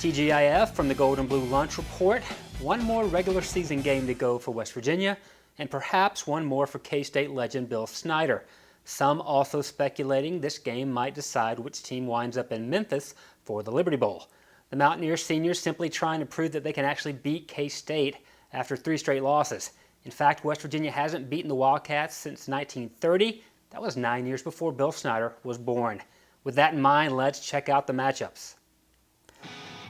TGIF from the Gold and Blue Lunch Report. One more regular season game to go for West Virginia, and perhaps one more for K-State legend Bill Snyder. Some also speculating this game might decide which team winds up in Memphis for the Liberty Bowl. The Mountaineers seniors simply trying to prove that they can actually beat K-State after 3 straight losses. In fact, West Virginia hasn't beaten the Wildcats since 1930. That was 9 years before Bill Snyder was born. With that in mind, let's check out the matchups.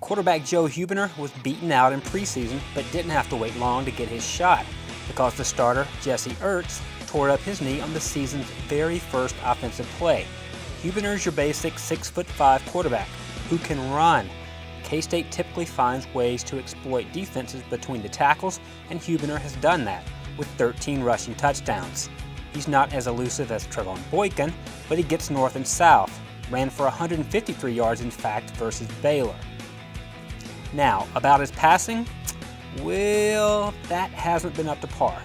Quarterback Joe Hubener was beaten out in preseason, but didn't have to wait long to get his shot because the starter, Jesse Ertz, tore up his knee on the season's very first offensive play. Hubener's your basic 6'5" quarterback who can run. K-State typically finds ways to exploit defenses between the tackles, and Hubener has done that with 13 rushing touchdowns. He's not as elusive as Trevon Boykin, but he gets north and south. Ran for 153 yards in fact versus Baylor. Now, about his passing, well, that hasn't been up to par.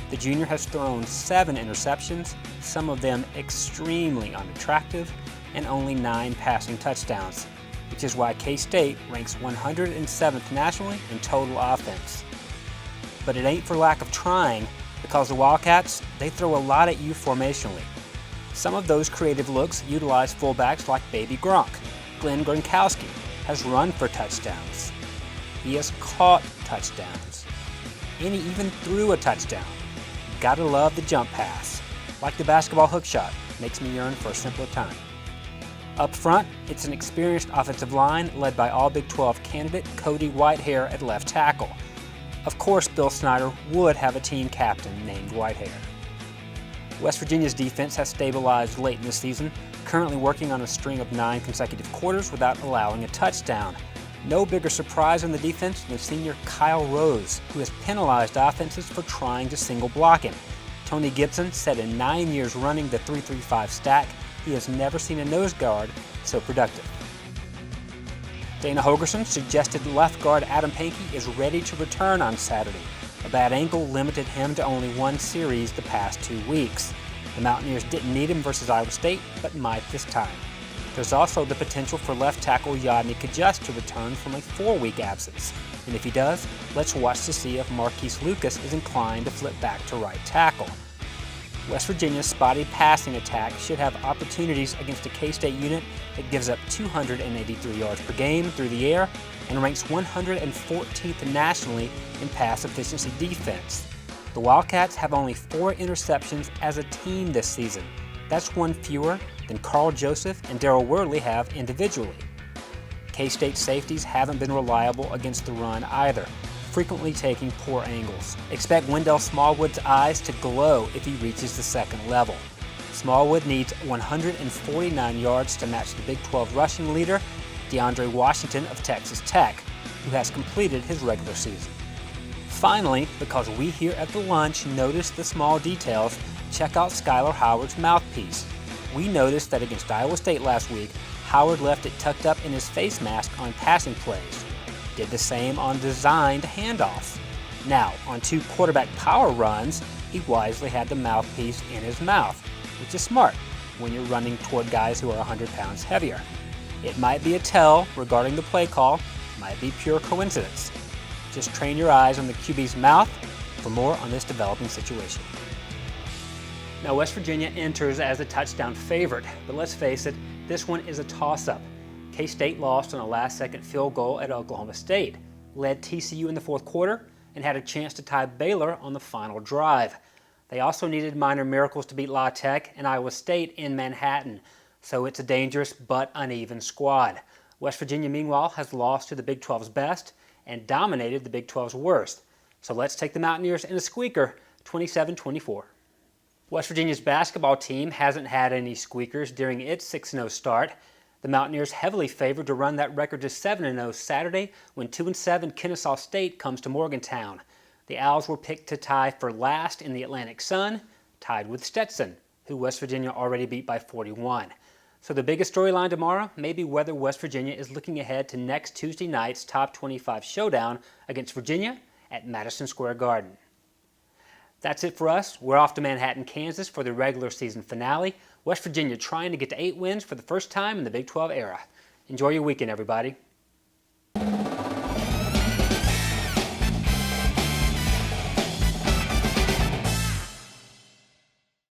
The junior has thrown 7 interceptions, some of them extremely unattractive, and only 9 passing touchdowns, which is why K-State ranks 107th nationally in total offense. But it ain't for lack of trying, because the Wildcats, they throw a lot at you formationally. Some of those creative looks utilize fullbacks like Baby Gronk. Glenn Gronkowski has run for touchdowns. He has caught touchdowns. And he even threw a touchdown. Gotta love the jump pass. Like the basketball hook shot, makes me yearn for a simpler time. Up front, it's an experienced offensive line led by all Big 12 candidate Cody Whitehair at left tackle. Of course, Bill Snyder would have a team captain named Whitehair. West Virginia's defense has stabilized late in the season, currently working on a string of 9 consecutive quarters without allowing a touchdown. No bigger surprise on the defense than senior Kyle Rose, who has penalized offenses for trying to single block him. Tony Gibson said in 9 years running the 3-3-5 stack, he has never seen a nose guard so productive. Dana Holgorsen suggested left guard Adam Pankey is ready to return on Saturday. A bad ankle limited him to only 1 series the past 2 weeks. The Mountaineers didn't need him versus Iowa State, but might this time. There's also the potential for left tackle Yodny Kajust to return from a 4-week absence. And if he does, let's watch to see if Marquise Lucas is inclined to flip back to right tackle. West Virginia's spotty passing attack should have opportunities against a K-State unit that gives up 283 yards per game through the air and ranks 114th nationally in pass efficiency defense. The Wildcats have only 4 interceptions as a team this season. That's 1 fewer than Carl Joseph and Darrell Worley have individually. K-State safeties haven't been reliable against the run either, frequently taking poor angles. Expect Wendell Smallwood's eyes to glow if he reaches the second level. Smallwood needs 149 yards to match the Big 12 rushing leader, DeAndre Washington of Texas Tech, who has completed his regular season. Finally, because we here at the lunch notice the small details, check out Skylar Howard's mouthpiece. We noticed that against Iowa State last week, Howard left it tucked up in his face mask on passing plays. Did the same on designed handoffs. Now, on 2 quarterback power runs, he wisely had the mouthpiece in his mouth, which is smart when you're running toward guys who are 100 pounds heavier. It might be a tell regarding the play call, might be pure coincidence. Just train your eyes on the QB's mouth for more on this developing situation. Now, West Virginia enters as a touchdown favorite, but let's face it, this one is a toss-up. K-State lost on a last-second field goal at Oklahoma State, led TCU in the 4th quarter, and had a chance to tie Baylor on the final drive. They also needed minor miracles to beat La Tech and Iowa State in Manhattan, so it's a dangerous but uneven squad. West Virginia, meanwhile, has lost to the Big 12's best and dominated the Big 12's worst. So let's take the Mountaineers in a squeaker, 27-24. West Virginia's basketball team hasn't had any squeakers during its 6-0 start. The Mountaineers heavily favored to run that record to 7-0 Saturday when 2-7 Kennesaw State comes to Morgantown. The Owls were picked to tie for last in the Atlantic Sun, tied with Stetson, who West Virginia already beat by 41. So the biggest storyline tomorrow may be whether West Virginia is looking ahead to next Tuesday night's top 25 showdown against Virginia at Madison Square Garden. That's it for us. We're off to Manhattan, Kansas for the regular season finale. West Virginia trying to get to 8 wins for the first time in the Big 12 era. Enjoy your weekend, everybody.